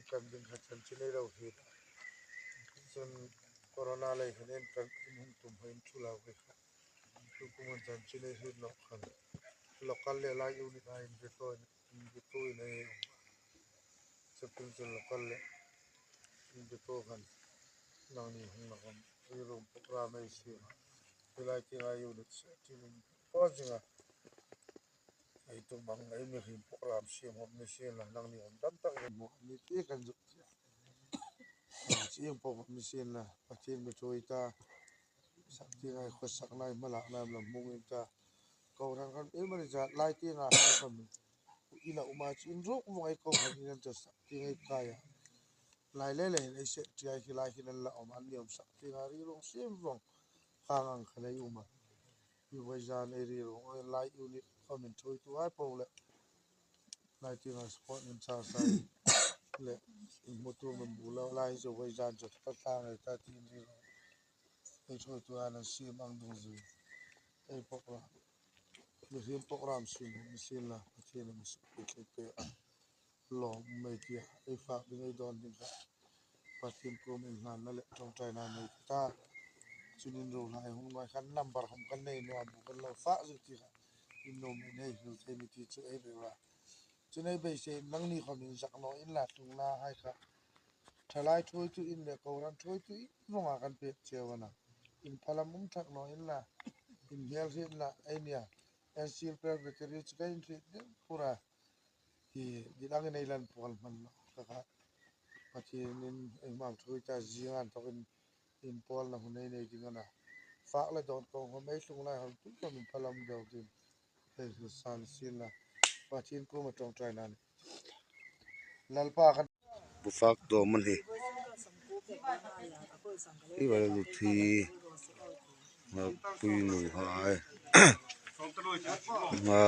kan din khan chinai lo hi chun corona lai khanen kan hung tum hain chula we kha tu kuman chan chinai hi lo khan local le la unit ha in beto nei chapin chun local le in beto khan nang ni hung na kan room program mai si lai ti ga unit tin ko jinga ai tu mang ai mi him program si hom ni si la nang ni om dam tak mo ni ti kan ju chiang po mi sin la pathin mi choi ta sak ti ngai kho sak nai mala nam la mung in ta ko ran kan e mari ja lai ti nga ha kan ina uma chin ro mo ai ko han ni ta sak ti ngai ka ya lai le se ti ai hi lai hi nan la om an niom sak ti nga ri rong sim rong khang ang khalai uma yu wai jan e ri rong lai unit comment choi tu ai po le lai ti nga sport in cha sai le motu men bula lai zo wai jan zo ta ta ngai ta ti ri ai choi tu an si mang dong zu ai program mi him program mi sin la pathin mi pe a lo mai ti ai fa bi ngai don din ka pathin ko min nan na le tong trai na mai ta chunin ro lai hung mai khan number hom kan nei no bu kan lo fa zu ti ka in no mai nei hu te mi ti chu ai be ra chunai be se nang ni khom in jak no in la tung na hai kha thalai thoi tu in le ko ran thoi tu ronga kan pe chewana in phalam thak no in la in hel hit la ai nia and seal preparatory chicken treat pura hi dilang nei lan pol man ka ka pathin in mam thui ta jian to in pol na hunei nei dingana fa la don ko ho mai sung lai hon tu ko min phalam deu din he su san sin la pathin ko ma tong trai nan lalpa kan bufak do man hi i ba lu thi ma pui nu hai ma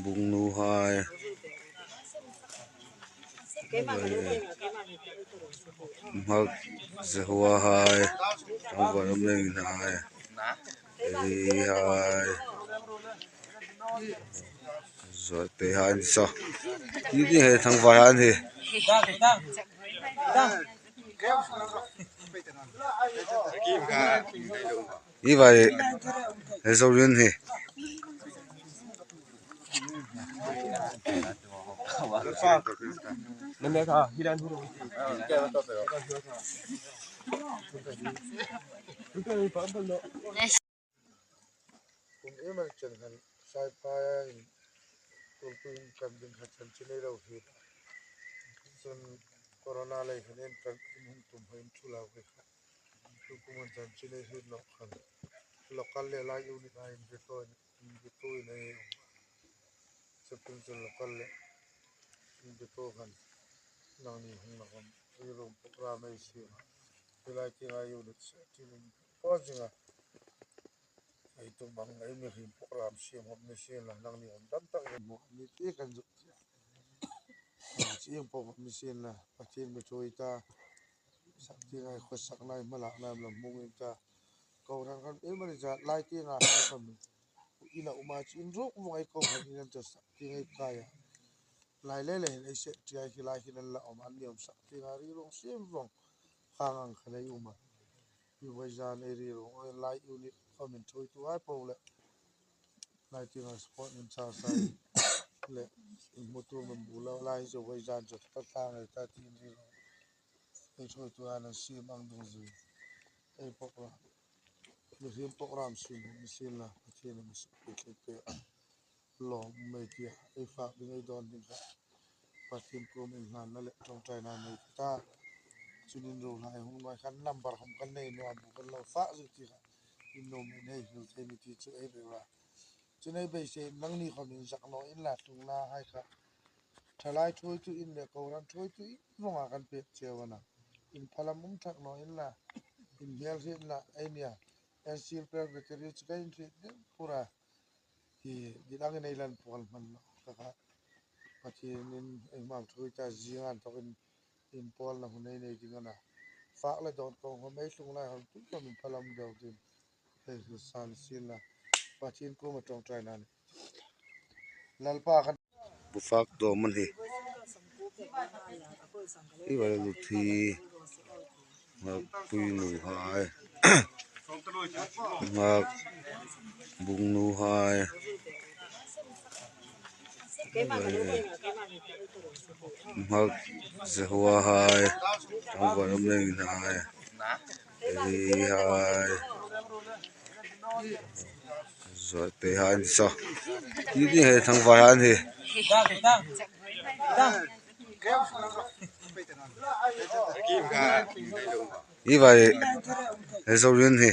bung nu hai ma zehua hai ang ba lam leng hai ei hai rồi te hai sa ni ni he thang vai han hi ni vai he zo rin hi Nene ka hidan huru. kum emal chen han sai pa in tul pin kam din khan chinai lo hi chun corona lai khanen kan hung tum hain chula we kha tu kuman chan chinai hi lo khan local le la unit ha in beto nei chapin chun local le in beto khan nang ni hung na kan room program mai si lai ti ga unit tin ko jinga ai tu mang ai mi him program si hom ni si la nang ni om dam tak mo ni ti kan ju chiang po mi sin la pathin mi choi ta sak ti ngai kho sak nai mala nam la mung in ta ko ran kan e mari ja lai ti nga ha kan ina uma chin ro mo ai ko han ni ta sak ti ngai ka ya lai le se ti ai hi lai hi nan la om an niom sak ti nga ri rong sim rong khang ang khalai uma yu wai jan e ri rong lai unit comment choi tu ai po le lai ti nga sport in cha sai le motu men bula lai zo wai jan zo ta ta ngai ta ti ri rong ai choi tu an si mang dong zu ai program mi him program mi sin la pathin mi pe a lo mai ti ai fa bi ngai don din ka pathin ko min nan na le tong trai na mai ta chunin ro lai hung mai khan number hom kan nei no bu kan lo fa zu ti ka in no mai nei hu te mi ti chu ai be ra chunai be se nang ni khom in jak no in la tung na hai kha thalai thoi tu in le ko ran thoi tu ronga kan pe chewana in phalam thak no in la in hel hit la ai nia and seal preparatory chicken treat pura hi dilang nei lan pol man ka ka pathin in mam thui ta jian to in pol na hunei nei dingana fa la don ko ho mai sung lai hon tu ko min phalam deu din he su san sin la pathin ko ma tong trai nan lalpa kan bufak do man hi ý vậy là thì mà quy nụ hai mà bùng nụ hai mà sẽ hoa hai trong vài năm lên hai thì hai rồi tệ hai thì sao ý thì hệ thằng vài hai thì ý vậy hệ sau liên thì